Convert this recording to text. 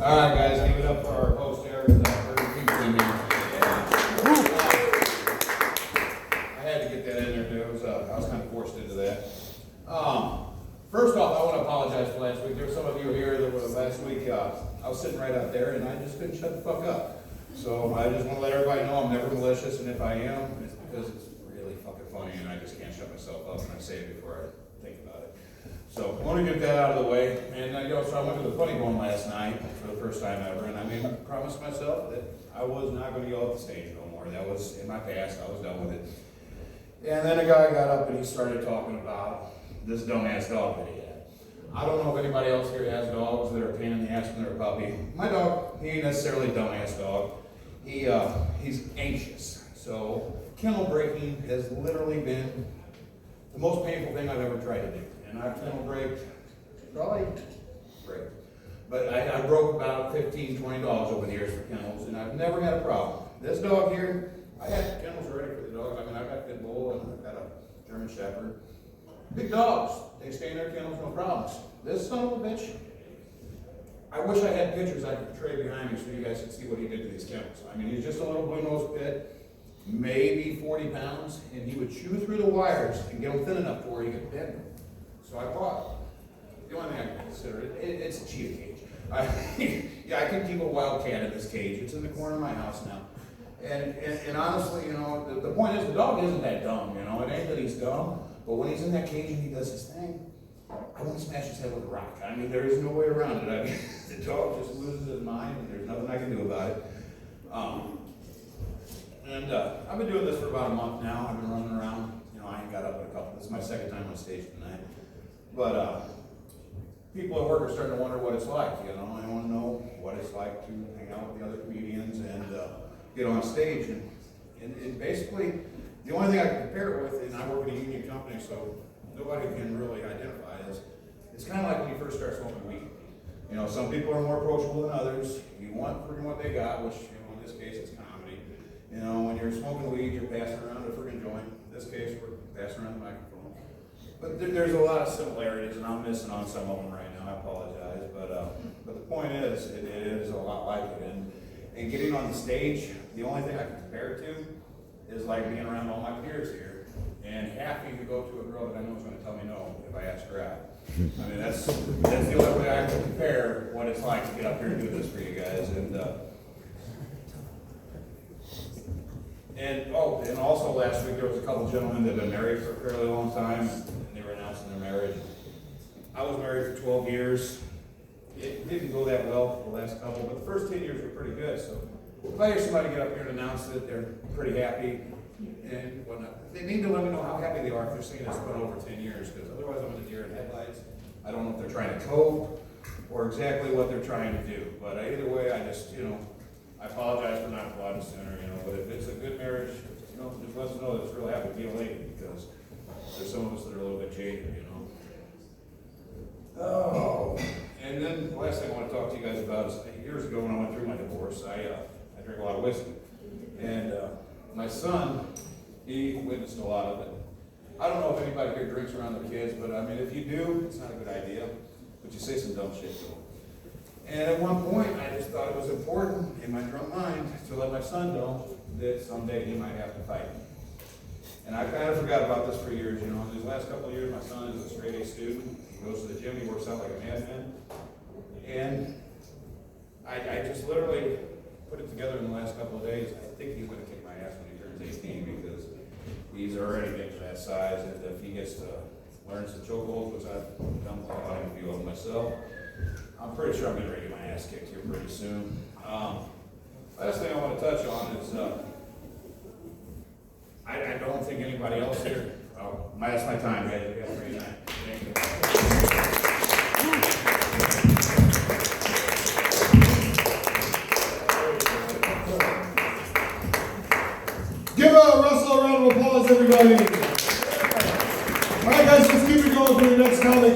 All right, guys, give it up for our host, Eric. I had to get that in there, too. I was kind of forced into that. First off, I want to apologize for last week. There were some of you here that were last week. I was sitting right out there, and I just couldn't shut the fuck up. So I just want to let everybody know I'm never malicious, and if I am, it's because it's really fucking funny, and I just can't shut myself up, and I say it before I think about it. So I want to get that out of the way. And so I went to the funny bone last night for the first time ever, and I made a promise myself that I was not going to yell at the stage no more. That was in my past. I was done with it. And then a guy got up and he started talking about this dumbass dog that he had. I don't know if anybody else here has dogs that are a pain in the ass when they're a puppy. My dog, he ain't necessarily a dumbass dog. He's anxious. So kennel breaking has literally been the most painful thing I've ever tried to do. And I've kennel braked, probably break. But I broke about 15, 20 dogs over the years for kennels, and I've never had a problem. This dog here, I had kennels ready for the dog. I mean, I've got a pit bull and I've got a German Shepherd. Big dogs, they stay in their kennels, no problems. This son of a bitch, I wish I had pictures I could portray behind me so you guys could see what he did to these kennels. I mean, he's just a little blue-nosed pit, maybe 40 pounds, and he would chew through the wires and get them thin enough to where he could bend them. So I bought, the only thing I can consider it's a cheetah cage. Yeah, I can keep a wild cat in this cage. It's in the corner of my house now. And honestly, you know, the point is the dog isn't that dumb, you know. It ain't that he's dumb, but when he's in that cage and he does his thing, I want to smash his head with a rock. I mean, there is no way around it. I mean, the dog just loses his mind, and there's nothing I can do about it. I've been doing this for about a month now. I've been running around. You know, I ain't got up in a couple. This is my second time on stage tonight. But people at work are starting to wonder what it's like. You know, I want to know what it's like to hang out with the other comedians and get on stage. And basically, the only thing I can compare it with, and I work at a union company, so nobody can really identify this. It's kind of like when you first start smoking weed. You know, some people are more approachable than others. You want freaking what they got, which, you know, in this case, it's comedy. You know, when you're smoking weed, you're passing around a freaking joint. In this case, we're passing around the microphone. But there's a lot of similarities, and I'm missing on some of them right now. I apologize. But the point is, it is a lot like it. And getting on the stage, the only thing I can compare it to is like being around all my peers here and having to go to a girl that I know is going to tell me no if I ask her out. I mean, that's the only way I can compare what it's like to get up here and do this for you guys. And also last week there was a couple gentlemen that have been married for a fairly long time, and they were announcing their marriage. I was married for 12 years. It didn't go that well for the last couple, but the first 10 years were pretty good. So if I hear somebody get up here and announce that they're pretty happy and whatnot, they need to let me know how happy they are if they're saying it's been over 10 years, because otherwise I'm in the deer in headlights. I don't know if they're trying to cope or exactly what they're trying to do. But either way, I just, you know, I apologize for not applauding sooner, you know, but if it's a good marriage, you know, just let us know that it's real happy to be a lady, because there's some of us that are a little bit jaded, you know. Oh, and then the last thing I want to talk to you guys about is years ago when I went through my divorce, I drank a lot of whiskey. And my son, he witnessed a lot of it. I don't know if anybody here drinks around their kids, but I mean, if you do, it's not a good idea. But you say some dumb shit to them. And at one point, I just thought it was important in my drunk mind to let my son know that someday he might have to fight me. And I kind of forgot about this for years. You know, in these last couple of years, my son is a straight A student. He goes to the gym, he works out like a madman. And I just literally put it together in the last couple of days. I think he's going to kick my ass when he turns 18, because he's already getting to that size. And if he gets to learn some chokeholds, which I've done quite a few of them myself, I'm pretty sure I'm going to get my ass kicked here pretty soon. Last thing I want to touch on is I don't think anybody else here. That's my time, guys. You guys have a great night. Thank you. Give Russell a round of applause, everybody. All right, guys, let's keep it going for the next comic.